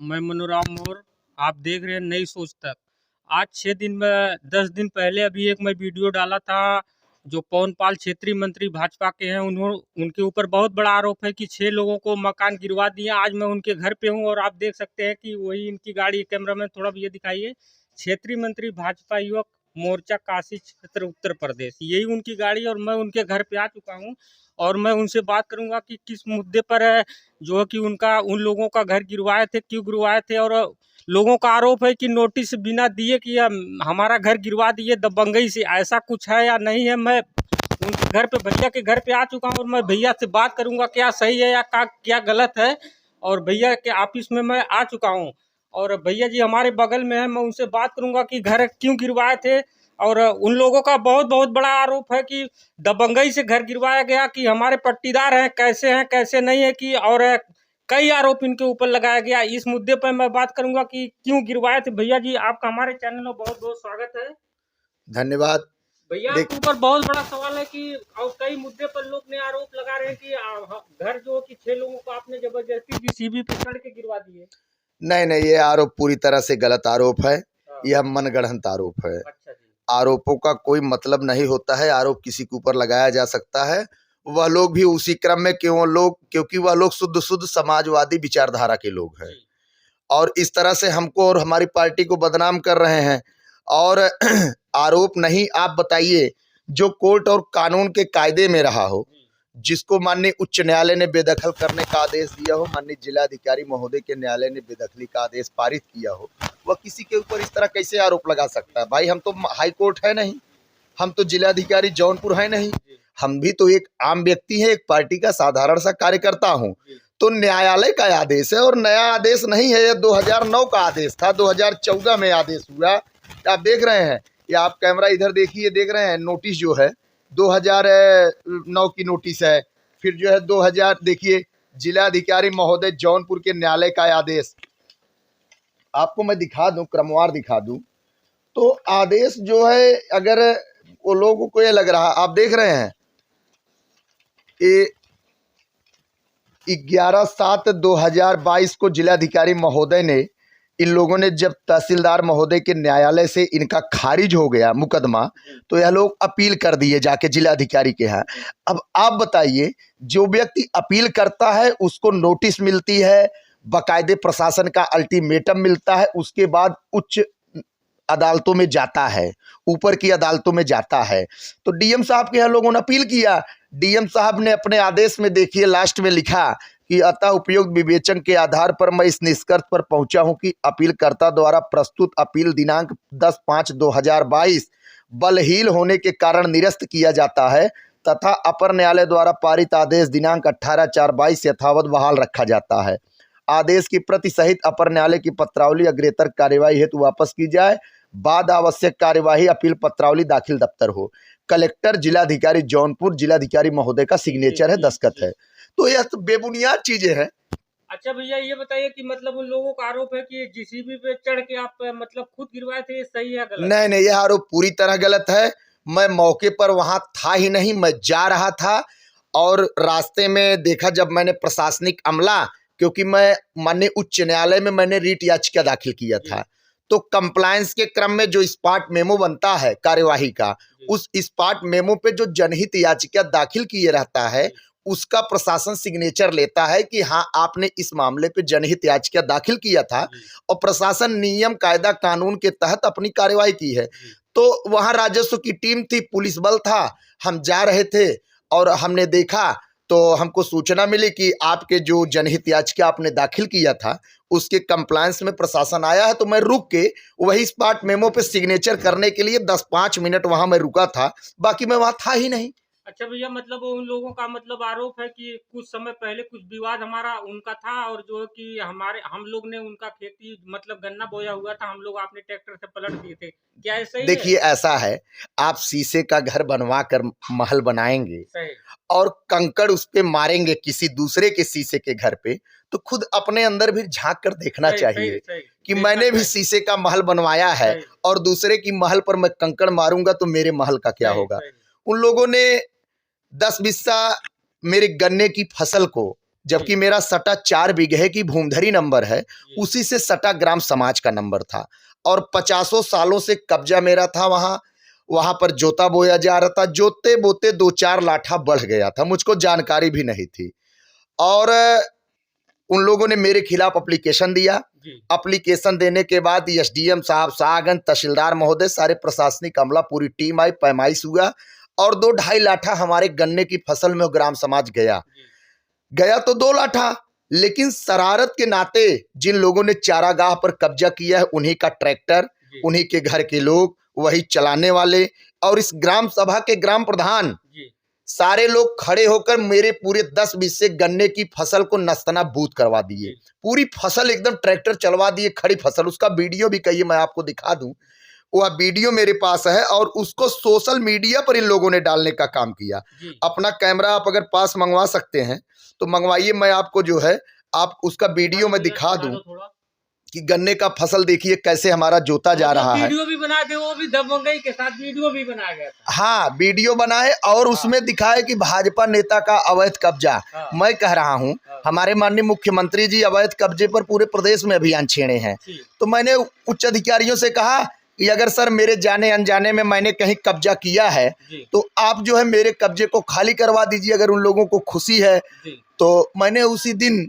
मैं मनोराम मौर्य। आप देख रहे हैं नई सोच तक। आज 6 दिन में 10 दिन पहले अभी एक मैं वीडियो डाला था। जो पवन पाल क्षेत्रीय मंत्री भाजपा के हैं, उनके ऊपर बहुत बड़ा आरोप है कि 6 लोगों को मकान गिरवा दिया। आज मैं उनके घर पे हूं और आप देख सकते हैं कि वही इनकी गाड़ी। कैमरा में थोड़ा भी ये दिखाइए। क्षेत्रीय मंत्री भाजपा युवक मोर्चा काशी क्षेत्र उत्तर प्रदेश, यही उनकी गाड़ी और मैं उनके घर पे आ चुका हूं। और मैं उनसे बात करूंगा कि किस मुद्दे पर है जो है कि उन लोगों का घर गिरवाए थे, क्यों गिरवाए थे। और लोगों का आरोप है कि नोटिस बिना दिए कि हमारा घर गिरवा दिए दबंगई से। ऐसा कुछ है या नहीं है? मैं उनके घर पे, भैया के घर पे आ चुका हूँ और मैं भैया से बात करूंगा क्या सही है या क्या गलत है। और भैया के ऑफिस में मैं आ चुका हूँ और भैया जी हमारे बगल में है। मैं उनसे बात करूंगा कि घर क्यों गिरवाए थे। और उन लोगों का बहुत बहुत बड़ा आरोप है कि दबंगई से घर गिरवाया गया, कि हमारे पट्टीदार हैं कैसे नहीं है कि। और कई आरोप इनके ऊपर लगाया गया। इस मुद्दे पर मैं बात करूंगा कि क्यों गिरवाए थे। भैया जी आपका हमारे चैनल में बहुत बहुत स्वागत है। धन्यवाद। भैया आपके ऊपर बहुत बड़ा सवाल है कि और कई मुद्दे पर लोग ने आरोप लगा रहे हैं कि घर जो कि 6 लोगों को आपने जबरदस्ती जीसीबी पे चढ़ के गिरवा दिए। नहीं, ये आरोप पूरी तरह से गलत आरोप है। यह मनगढ़ंत आरोप है। अच्छा जी। आरोपों का कोई मतलब नहीं होता है। आरोप किसी के ऊपर लगाया जा सकता है। वह लोग भी उसी क्रम में क्योंकि वह लोग शुद्ध समाजवादी विचारधारा के लोग हैं और इस तरह से हमको और हमारी पार्टी को बदनाम कर रहे हैं। और आरोप नहीं, आप बताइए जो कोर्ट और कानून के कायदे में रहा हो, जिसको माननीय उच्च न्यायालय ने बेदखल करने का आदेश दिया हो, माननीय जिलाधिकारी महोदय के न्यायालय ने बेदखली का आदेश पारित किया हो, वह किसी के ऊपर इस तरह कैसे आरोप लगा सकता है? भाई हम तो हाई कोर्ट है नहीं, हम तो जिलाधिकारी जौनपुर है नहीं, हम भी तो एक आम व्यक्ति है, एक पार्टी का साधारण सा कार्यकर्ता हूँ। तो न्यायालय का आदेश है और नया आदेश नहीं है। यह 2009 का आदेश था, 2014 में आदेश हुआ। आप देख रहे हैं, या आप कैमरा इधर देखिए, देख रहे हैं नोटिस जो है 2009 की नोटिस है। फिर जो है 2000 देखिए जिलाधिकारी महोदय जौनपुर के न्यायालय का आदेश। आपको मैं दिखा दूं, क्रमवार दिखा दूं तो आदेश जो है, अगर वो लोगों को ये लग रहा, आप देख रहे हैं ये 11/7/2022 को जिलाधिकारी महोदय ने, इन लोगों ने जब तहसीलदार महोदय के न्यायालय से इनका खारिज हो गया मुकदमा, तो यह लोग अपील कर दिए जाके जिलाधिकारी के यहाँ। अब आप बताइए, जो व्यक्ति अपील करता है उसको नोटिस मिलती है, बाकायदे प्रशासन का अल्टीमेटम मिलता है, उसके बाद उच्च अदालतों में जाता है, ऊपर की अदालतों में जाता है। तो डीएम साहब के यहाँ लोगों ने अपील किया। डीएम साहब ने अपने आदेश में देखिए लास्ट में लिखा कि अतः उपयुक्त विवेचन के आधार पर मैं इस निष्कर्ष पर पहुंचा हूं कि अपीलकर्ता द्वारा प्रस्तुत अपील दिनांक 10/5/2022 बलहीन होने के कारण निरस्त किया जाता है तथा अपर न्यायालय द्वारा पारित आदेश दिनांक 18/4/22 यथावत बहाल रखा जाता है। आदेश की प्रति सहित अपर न्यायालय की पत्रावली अग्रेतर कार्यवाही हेतु वापस की जाए। बाद आवश्यक कार्यवाही अपील पत्रावली दाखिल दफ्तर हो। कलेक्टर जिलाधिकारी जौनपुर, जिलाधिकारी महोदय का सिग्नेचर है, दस्तखत है। तो यह तो बेबुनियाद चीजें हैं। अच्छा भैया ये बताइए कि मतलब उन लोगों का आरोप है कि जीसीबी पे चढ़ के आप मतलब खुद गिरवाए थे, ये सही है गलत? नहीं, यह आरोप पूरी तरह गलत है। मैं मौके पर वहां था ही नहीं, मैं जा रहा था और रास्ते में देखा, जब मैंने प्रशासनिक अमला, क्योंकि मैं माननीय उच्च न्यायालय में मैंने रीट याचिका दाखिल किया था, तो कंप्लायंस के क्रम में जो स्पॉट मेमो बनता है कार्यवाही का, उस स्पॉट मेमो पे जो जनहित याचिका दाखिल किए रहता है, उसका प्रशासन सिग्नेचर लेता है कि हाँ आपने इस मामले पे जनहित याचिका दाखिल किया था और प्रशासन नियम कायदा कानून के तहत अपनी कार्यवाही की है। तो वहां राजस्व की टीम थी, पुलिस बल था, हम जा रहे थे और हमने देखा तो हमको सूचना मिली कि आपके जो जनहित याचिका आपने दाखिल किया था उसके कंप्लायंस में प्रशासन आया है। तो मैं रुक के वही स्पॉट मेमो पे सिग्नेचर करने के लिए 10-5 मिनट वहां मैं रुका था, बाकी मैं वहां था ही नहीं। अच्छा भैया मतलब उन लोगों का मतलब आरोप है कि कुछ समय पहले कुछ विवाद हमारा उनका था और जो है कि हम लोग ने उनका खेती मतलब गन्ना बोया हुआ था, हम लोग आपने ट्रैक्टर से पलट दिए थे, क्या ऐसा ही है? देखिए ऐसा है, आप शीशे का घर बनवा कर महल बनाएंगे और कंकड़ उस पे मारेंगे किसी दूसरे के शीशे के घर पे, तो खुद अपने अंदर भी झांक कर देखना चाहिए कि मैंने भी शीशे का महल बनवाया है और दूसरे की महल पर मैं कंकड़ मारूंगा तो मेरे महल का क्या होगा। उन लोगों ने 10 बिस्सा मेरे गन्ने की फसल को जबकि मेरा सटा 4 बीघे की भूमधरी नंबर है, उसी से सटा ग्राम समाज का नंबर था और 50 सालों से कब्जा मेरा था। वहां पर जोता बोया जा रहा था, जोते बोते 2-4 लाठा बढ़ गया था, मुझको जानकारी भी नहीं थी और उन लोगों ने मेरे खिलाफ एप्लीकेशन दिया। एप्लीकेशन देने के बाद एसडीएम साहब, शाहगंज तहसीलदार महोदय, सारे प्रशासनिक अमला, पूरी टीम आई, पैमाइश हुआ और 2-2.5 लाठा हमारे गन्ने की फसल में ग्राम समाज गया तो 2 लाठा, लेकिन शरारत के नाते जिन लोगों ने चारागाह पर कब्जा किया है, उन्हीं का ट्रैक्टर, उन्हीं के घर के लोग, वही चलाने वाले और इस ग्राम सभा के ग्राम प्रधान, सारे लोग खड़े होकर मेरे पूरे 10-20 से गन्ने की फसल को नस्तनाबूद करवा दिए। पूरी फसल एकदम ट्रैक्टर चलवा दिए, खड़ी फसल। उसका वीडियो भी कहिए मैं आपको दिखा दूं, वह वीडियो मेरे पास है और उसको सोशल मीडिया पर इन लोगों ने डालने का काम किया। अपना कैमरा आप अगर पास मंगवा सकते हैं तो मंगवाइए, मैं आपको जो है आप उसका वीडियो में दिखा दूं कि गन्ने का फसल देखिए कैसे हमारा जोता जा रहा है। वीडियो भी बना के वो भी दबंगई के साथ वीडियो भी बनाया गया था। हाँ, वीडियो बनाए और उसमें दिखाए कि भाजपा नेता का अवैध कब्जा। मैं कह रहा हूँ हमारे माननीय मुख्यमंत्री जी अवैध कब्जे पर पूरे प्रदेश में अभियान छेड़े हैं, तो मैंने उच्च अधिकारियों से कहा कि अगर सर मेरे जाने अनजाने में मैंने कहीं कब्जा किया है तो आप जो है मेरे कब्जे को खाली करवा दीजिए, अगर उन लोगों को खुशी है। तो मैंने उसी दिन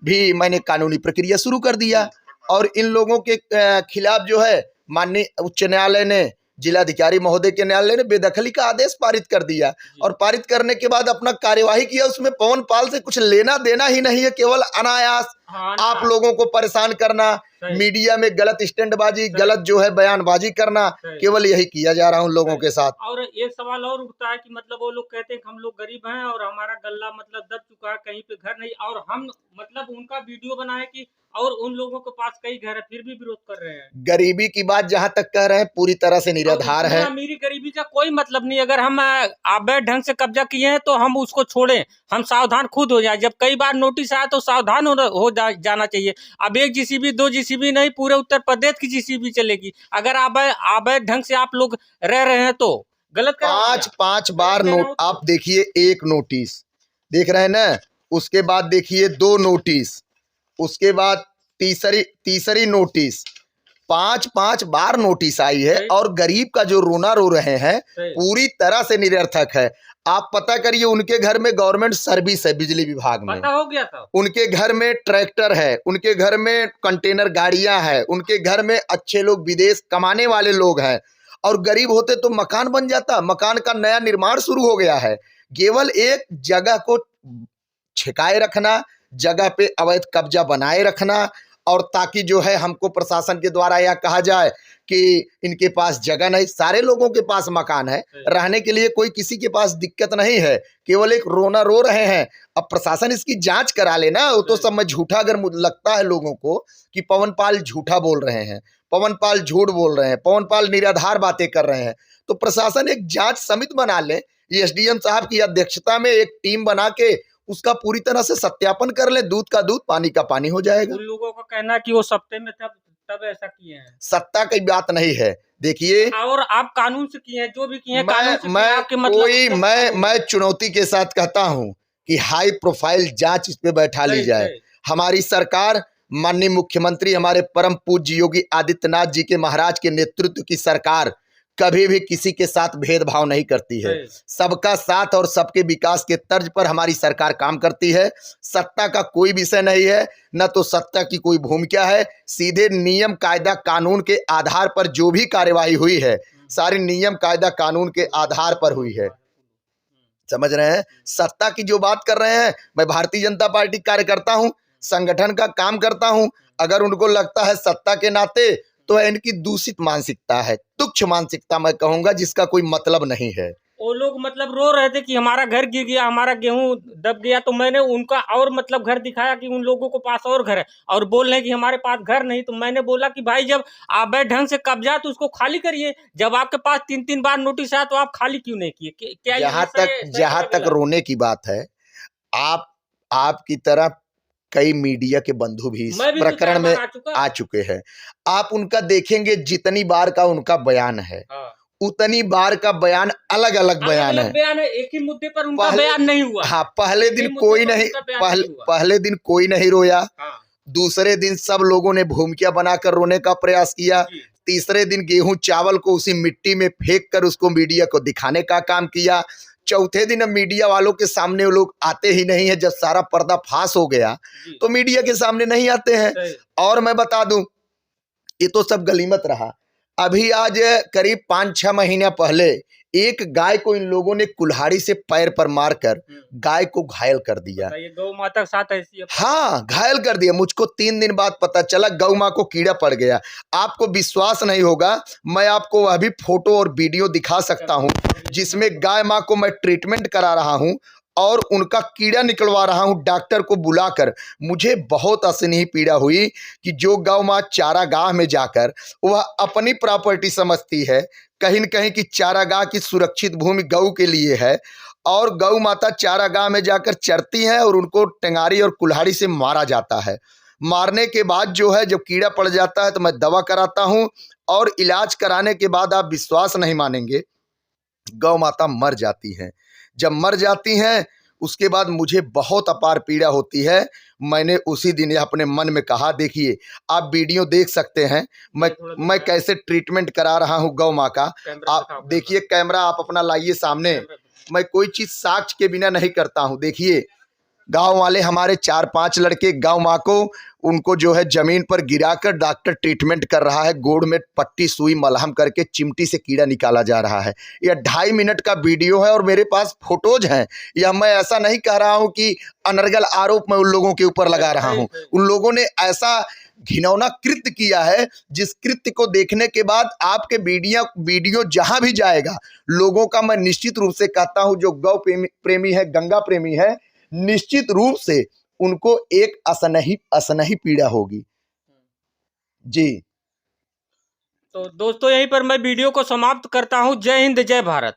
भी मैंने कानूनी प्रक्रिया शुरू कर दिया और इन लोगों के खिलाफ जो है माननीय उच्च न्यायालय ने, जिलाधिकारी महोदय के न्यायालय ने बेदखली का आदेश पारित कर दिया और पारित करने के बाद अपना कार्यवाही किया। उसमें पवन पाल से कुछ लेना देना ही नहीं है, केवल अनायास आप लोगों को परेशान करना, मीडिया में गलत स्टैंडबाजी, गलत जो है बयानबाजी करना, केवल यही किया जा रहा है उन लोगों के साथ। और एक सवाल और उठता है कि मतलब वो लोग कहते हैं कि हम लोग गरीब हैं और हमारा गल्ला मतलब दब चुका है, कहीं पे घर नहीं, और हम मतलब उनका वीडियो बनाए कि और उन लोगों के पास कई घर है फिर भी विरोध कर रहे हैं। गरीबी की बात जहां तक कह रहे हैं पूरी तरह से निराधार है। अमीरी गरीबी का कोई मतलब नहीं, अगर हम अवैध ढंग से कब्जा किए हैं तो हम उसको छोड़ें, हम सावधान खुद हो जाए। जब कई बार नोटिस आया तो सावधान जाना चाहिए। अब एक जीसीबी 2 जीसीबी नहीं, पूरे उत्तर प्रदेश की जीसीबी चलेगी। अगर अवैध ढंग से आप लोग रह रहे हैं तो गलत 5 बार नोट आप देखिए, एक नोटिस देख रहे हैं ना, उसके बाद देखिए 2 नोटिस, उसके बाद तीसरी नोटिस, 5 बार नोटिस आई है और गरीब का जो रोना रो रहे हैं पूरी तरह से निरर्थक है। आप पता करिए, उनके घर में गवर्नमेंट सर्विस है, बिजली विभाग में पता हो गया था, उनके घर में ट्रैक्टर है, उनके घर में कंटेनर गाड़ियां हैं, उनके घर में अच्छे लोग विदेश कमाने वाले लोग हैं और गरीब होते तो मकान बन जाता, मकान का नया निर्माण शुरू हो गया है। केवल एक जगह को छिकाए रखना, जगह पे अवैध कब्जा बनाए रखना और ताकि जो है हमको प्रशासन के द्वारा यह कहा जाए कि इनके पास जगह नहीं। सारे लोगों के पास मकान है, रहने के लिए कोई किसी के पास दिक्कत नहीं है, केवल एक रोना रो रहे हैं। अब प्रशासन इसकी जांच करा लेना। वो तो सब में झूठा अगर लगता है लोगों को कि पवन पाल झूठा बोल रहे हैं, पवन पाल झूठ बोल रहे हैं, पवन पाल निराधार बातें कर रहे हैं, तो प्रशासन एक जांच समिति बना ले, एसडीएम साहब की अध्यक्षता में एक टीम बना के उसका पूरी तरह से सत्यापन कर ले, दूध का दूध पानी का पानी हो जाएगा। उन लोगों का कहना कि वो सत्ते में तब ऐसा किए हैं। सत्ता की बात नहीं है, देखिए, और आप कानून से किए हैं, जो भी किए हैं कानून से किए, आपके मतलब मैं चुनौती के साथ कहता हूं कि हाई प्रोफाइल जांच इस पे बैठा ली जाए। हमारी सरकार, माननीय मुख्यमंत्री हमारे परम पूज्य योगी आदित्यनाथ जी के महाराज के नेतृत्व की सरकार कभी भी किसी के साथ भेदभाव नहीं करती है। सबका साथ और सबके विकास के तर्ज पर हमारी सरकार काम करती है। सत्ता का कोई विषय नहीं है, न तो सत्ता की कोई भूमिका है। सीधे नियम कायदा कानून के आधार पर जो भी कार्यवाही हुई है, सारी नियम कायदा कानून के आधार पर हुई है। समझ रहे हैं? सत्ता की जो बात कर रहे हैं, मैं भारतीय जनता पार्टी कार्यकर्ता हूं, संगठन का काम करता हूं। अगर उनको लगता है सत्ता के नाते, तो इनकी दूषित मानसिकता है, तुच्छ मानसिकता मैं कहूंगा, जिसका कोई मतलब नहीं है। वो लोग मतलब रो रहे थे कि हमारा घर गिर गया, हमारा गेहूं दब गया, तो मैंने उनका और मतलब घर दिखाया कि उन लोगों के पास और घर है, और बोल रहे हैं कि हमारे पास घर नहीं। तो मैंने बोला कि भाई जब अवैध ढंग से कब्जा तो उसको खाली करिए। जब आपके पास 3-3 बार नोटिस आया तो आप खाली क्यों नहीं किए? क्या जहां तक रोने की बात है, आपकी तरह कई मीडिया के बंधु भी इस प्रकरण में आ चुके हैं। आप उनका देखेंगे, जितनी बार का उनका बयान है उतनी बार का बयान अलग अलग बयान है। बयान है, एक ही मुद्दे पर उनका बयान नहीं हुआ। हाँ, पहले दिन कोई नहीं, पहले दिन कोई नहीं रोया। हाँ। दूसरे दिन सब लोगों ने भूमिका बनाकर रोने का प्रयास किया। तीसरे दिन गेहूं चावल को उसी मिट्टी में फेंक कर उसको मीडिया को दिखाने का काम किया। चौथे दिन अब मीडिया वालों के सामने वो लोग आते ही नहीं है। जब सारा पर्दा फाश हो गया तो मीडिया के सामने नहीं आते हैं। और मैं बता दूं, ये तो सब गलीमत रहा। अभी आज करीब 5-6 महीने पहले एक गाय को इन लोगों ने कुल्हाड़ी से पैर पर मारकर गाय को घायल कर दिया। ये गौ माता के साथ ऐसी है। हाँ, घायल कर दिया। मुझको 3 दिन बाद पता चला गौ माँ को कीड़ा पड़ गया। आपको विश्वास नहीं होगा, मैं आपको वह भी फोटो और वीडियो दिखा सकता हूँ जिसमें गाय माँ को मैं ट्रीटमेंट करा रहा हूँ और उनका कीड़ा निकलवा रहा हूं डॉक्टर को बुलाकर। मुझे बहुत असहनीय पीड़ा हुई कि जो गौ माँ चारागाह में जाकर वह अपनी प्रॉपर्टी समझती है, कहीं न कहीं कि चारागाह की सुरक्षित भूमि गौ के लिए है, और गौ माता चारागाह में जाकर चरती हैं और उनको टेंगारी और कुल्हाड़ी से मारा जाता है। मारने के बाद जो है, जब कीड़ा पड़ जाता है तो मैं दवा कराता हूं और इलाज कराने के बाद आप विश्वास नहीं मानेंगे, गौ माता मर जाती हैं। जब मर जाती हैं उसके बाद मुझे बहुत अपार पीड़ा होती है। मैंने उसी दिन अपने मन में कहा, देखिए आप वीडियो देख सकते हैं मैं कैसे ट्रीटमेंट करा रहा हूं गौ माँ का। आप देखिए, कैमरा आप अपना लाइए सामने। मैं कोई चीज साक्ष्य के बिना नहीं करता हूं। देखिए, गांव वाले हमारे 4-5 लड़के गौ माँ को उनको जो है जमीन पर गिराकर डॉक्टर ट्रीटमेंट कर रहा है। गोड़ में पट्टी सुई मलहम करके चिमटी से कीड़ा निकाला जा रहा है। यह 2.5 मिनट का वीडियो है और मेरे पास फोटोज हैं। यह मैं ऐसा नहीं कह रहा हूं कि अनर्गल आरोप मैं उन लोगों के ऊपर लगा रहा हूं। उन लोगों ने ऐसा घिनौना कृत्य किया है जिस कृत्य को देखने के बाद आपके वीडियो जहां भी जाएगा, लोगों का मैं निश्चित रूप से कहता हूं, जो गौ प्रेमी है, गंगा प्रेमी है, निश्चित रूप से उनको एक असनही पीड़ा होगी जी। तो दोस्तों, यहीं पर मैं वीडियो को समाप्त करता हूं। जय हिंद, जय भारत।